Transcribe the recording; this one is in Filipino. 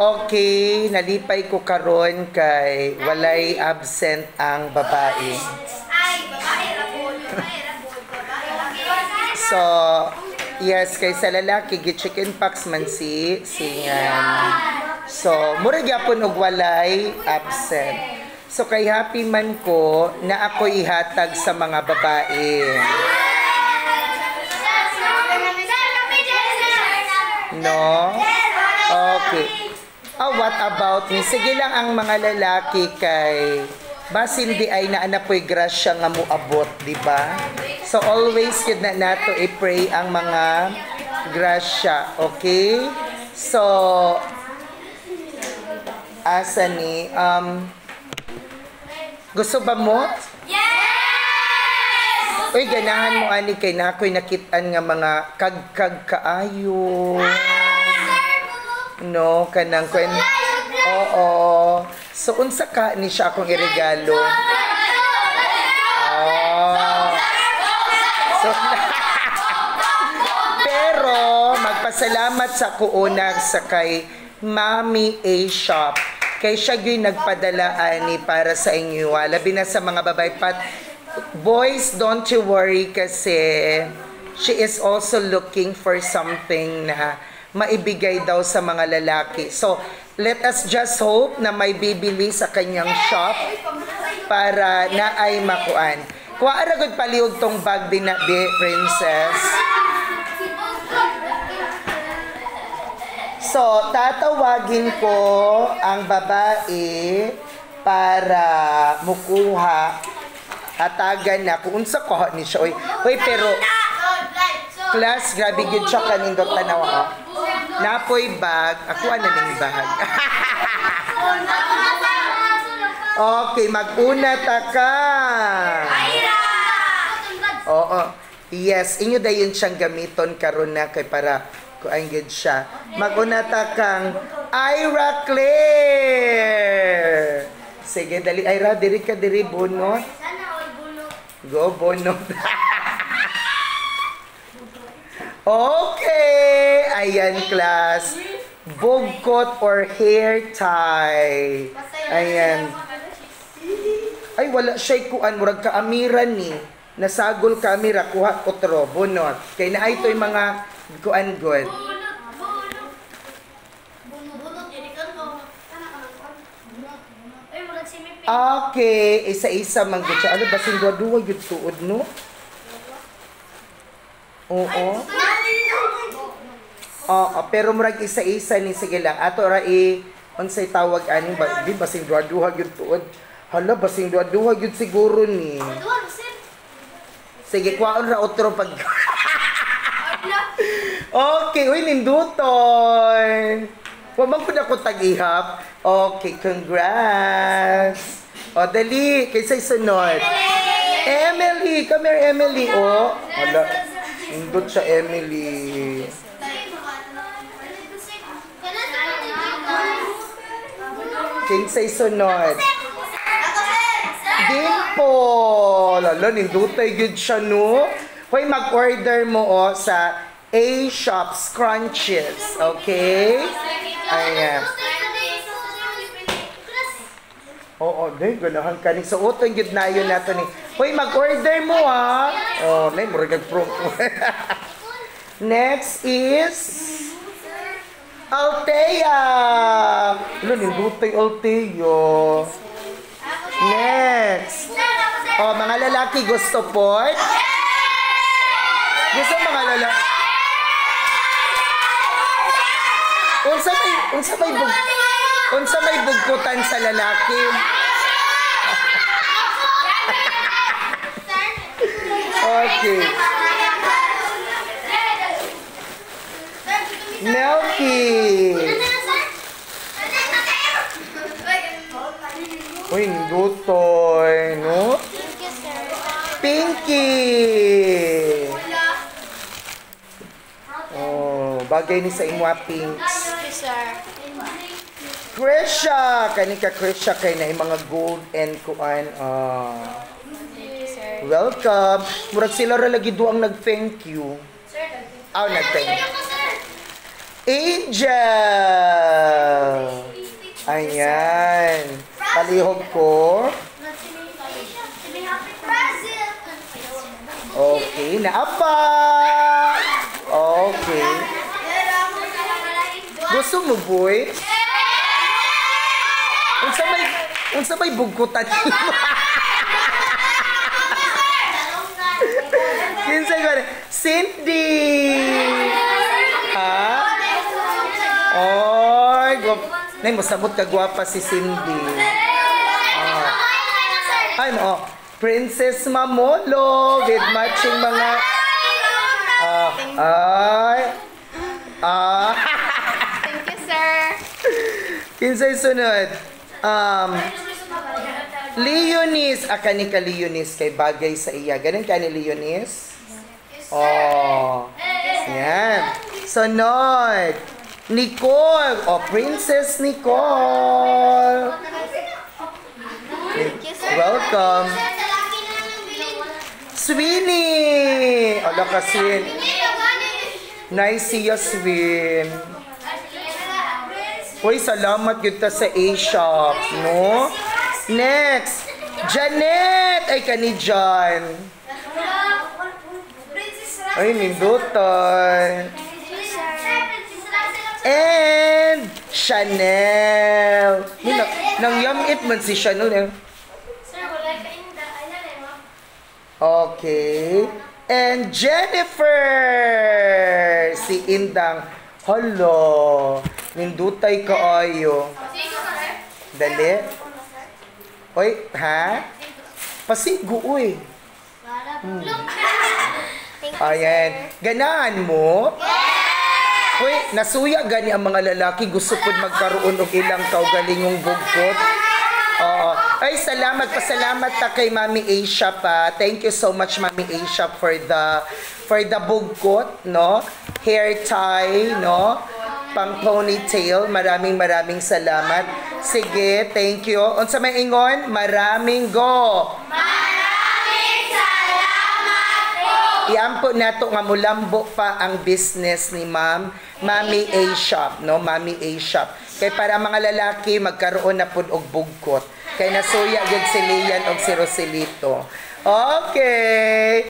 Okay, nalipay ko karon kay walay absent ang babae. So, yes, kay sa lalaki gi chicken pox man si singan. So, mura gyapon og walay absent. So, kay happy man ko na ako ihatag sa mga babae. No? Okay. Oh, what about me? Sige lang ang mga lalaki kay basin di ay naanapoy grasya nga moabot, di ba? So always yun na nato i-pray ang mga grasya, okay? So asa ni gusto ba mo? Yes! Uy, ganahan mo ani kay na ako'y nakitaan nga mga kagkag kaayo. No, kanang kwen. Oo. So unsa ka ni siya akong iregalo? Oh. So, pero magpasalamat sa kuuna sa kay Mami A Shop. Kay siya gyud nagpadala ani para sa inyo. Labi na sa mga babae pat. Boys, don't you worry kasi she is also looking for something na maibigay daw sa mga lalaki. So, let us just hope na may bibili sa kanyang shop para na ay makuan. Kuha aragod paliog tong bag din na di, princess. So, tatawagin ko ang babae para mukuha hatagan na kung unsa ko ni siya. Oy, pero class, grabe gyud siya kanindot tanaw. Napoy bag, ako na ning bag. Okay, mag-una ta ka. Oo. Yes, inyo dayon siyang gamiton karon na kay para kuan gyud siya. Mag-una ta kang Ira Claire. Sige, dali Ira, diri ka diri bunot. Go bunot. Okay, ayan class. Bugkot or hair tie. Ayan. Ay, wala siya'y kuan. Murag kaamiran ni. Nasagol kamera, kuha otro, bunot. Kaya na ito'y mga kuan good. Okay, isa-isa man gud siya. Ano ba sindwa-duwa yun tuod, no? Oo. Pero murag isa-isa ni sige lang. Ato ra unsay tawag ani ba di basing duha-duha gyud tuod. Hala basing duha-duha gyud siguro ni. Sige kwaon ra otro pag. Okay, uy nindutoy. Wa man pud ako tag-ihap. Okay, congrats. O dali kaysa sunod. Emily, come here Emily. Oh, hala. Indot siya Emily. Kinsay sunod. Dimple. Lalo, nindutay good siya, no? Hoy, mag-order mo sa A Shop Scrunchies. Okay? Ayan. Oo, dahil ganahan ka ni. So, utong yun na yun nato ni. Hoy, mag-order mo, ha? Oh, nay, murag nag-promo. Next is Althea. Ano, nindutay Althea. Next. Oh, mga lalaki gusto po. Gusto mga lalaki. Unsa may bugkutan sa lalaki? Okay. Melky. Uy, gutoy, no? Pinky. Oh, bagay ni sa imwa pinks. Krisha, kanika Krisha kay na mga gold and kuan. Welcome. Murag sila ra lagi duang nag-thank you. Nag-thank you. Angel. palihog ko. Okay, naapa. Okay. Gusto mo, boy? Unsa may bugkutan mo? Kinsa ko? Cindy! Ha? Oy, nay masabot ka gwapa si Cindy. Ay mo, Princess Mamolo with matching mga Thank you, sir. Kinsay sunod? Leonis, kani ka Leonis kay bagay sa iya. Ganun ka ni Leonis? Oh. Yan. Sunod. Nicole. Oh, Princess Nicole. Welcome. Sweeney. Ala kasi. Nice siya, Swin. Uy, salamat yun ta sa A-Shop, no? Next. Janet. Ay, kani John. Ay, mindutan. And Chanel. Nang yamit man si Chanel. Okay. And Jennifer. Si Indang. Hello. Nindutay kaayo. Dali. Oy, ha? Pasigo, uy. Ayan. Ganahan mo? Uy, nasuya gani ang mga lalaki. Gusto po magkaroon og ilang kaugalingong bugkot. Oo. Ay, salamat. Pasalamat ta kay Mami Asia pa. Thank you so much, Mami Asia, for the bugkot, no? Hair tie, no? Pang ponytail. Maraming salamat. Sige, thank you. Unsa may ingon? Maraming go. Maraming salamat po. Iampo nato nga mulambo pa ang business ni Mami A-Shop, no? Mami A-Shop. Kay para mga lalaki magkaroon na pud og bugkot. Kay nasuya gyud si Lian og si Roselito. Okay.